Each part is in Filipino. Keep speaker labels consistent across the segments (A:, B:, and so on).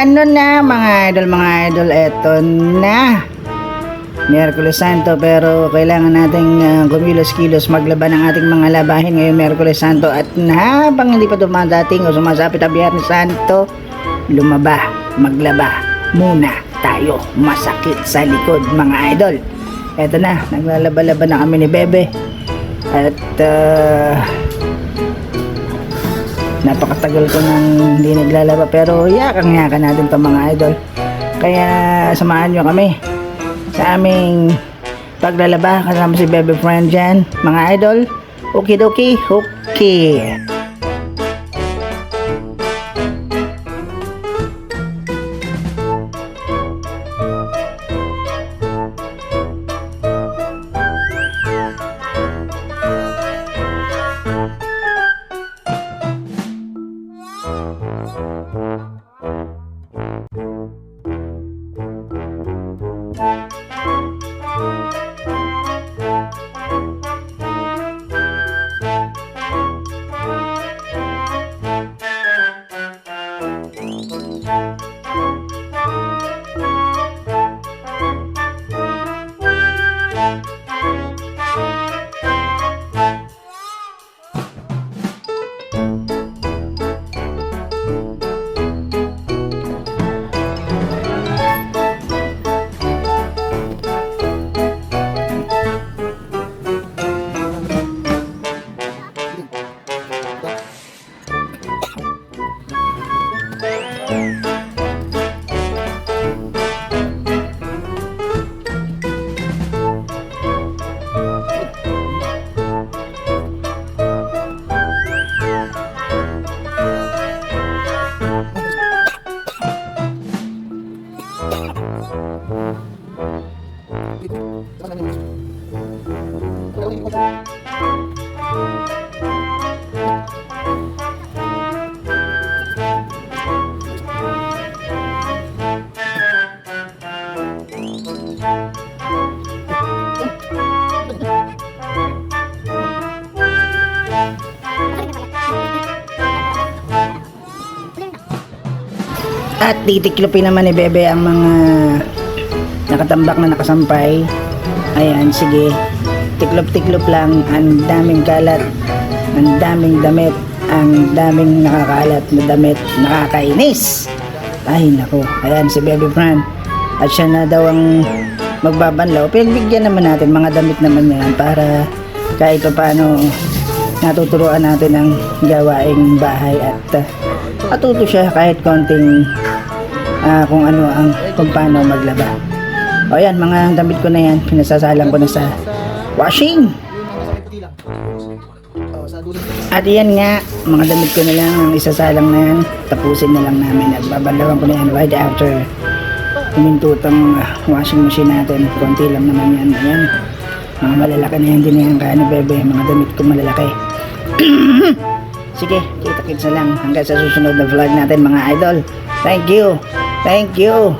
A: Ano na mga idol, eto na Miyerkules Santo, pero kailangan nating kumilos-kilos maglaban ng ating mga labahin ngayong Miyerkules Santo. At habang hindi pa dumadating o sumasapit ang Biyernes Santo, maglaba muna tayo. Masakit sa likod mga idol. Eto na, naglalaba-laba na kami ni Bebe. At napakatagal ko nang hindi naglalaba, pero yakang-yakan natin to mga idol. Kaya samahan nyo kami sa aming paglalaba kasama si Bebe Friend dyan mga idol. Okidoki, okay. At titiklopin naman ni Bebe ang mga nakatambak na nakasampay. Ayan, sige. Tiklop-tiklop lang. Ang daming kalat, ang daming damit, ang daming nakakalat na damit. Nakakainis. Ay, nako. Ayan, si Bebe Fran. At siya na daw ang magbabanlaw. Pinagbigyan naman natin, mga damit naman yan, para kahit paano natuturuan natin ang gawaing bahay. At matuto siya kahit konting kung ano ang kung paano maglaba. O yan, mga damit ko na yan, pinasasalang ko na sa washing. At yan nga, mga damit ko na lang ang isasalang na yan. Tapusin na lang namin at babalawan ko na yan right after humintutang washing machine natin. Konti lang naman yan. Ayan, mga malalaki na yan din yan kaya ni Bebe, mga damit ko malalaki. Sige, kita-kits na lang hanggang sa susunod na vlog natin mga idol. Thank you. Thank you.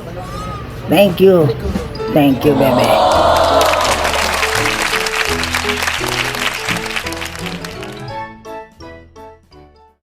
A: Thank you. Thank you, Bebe.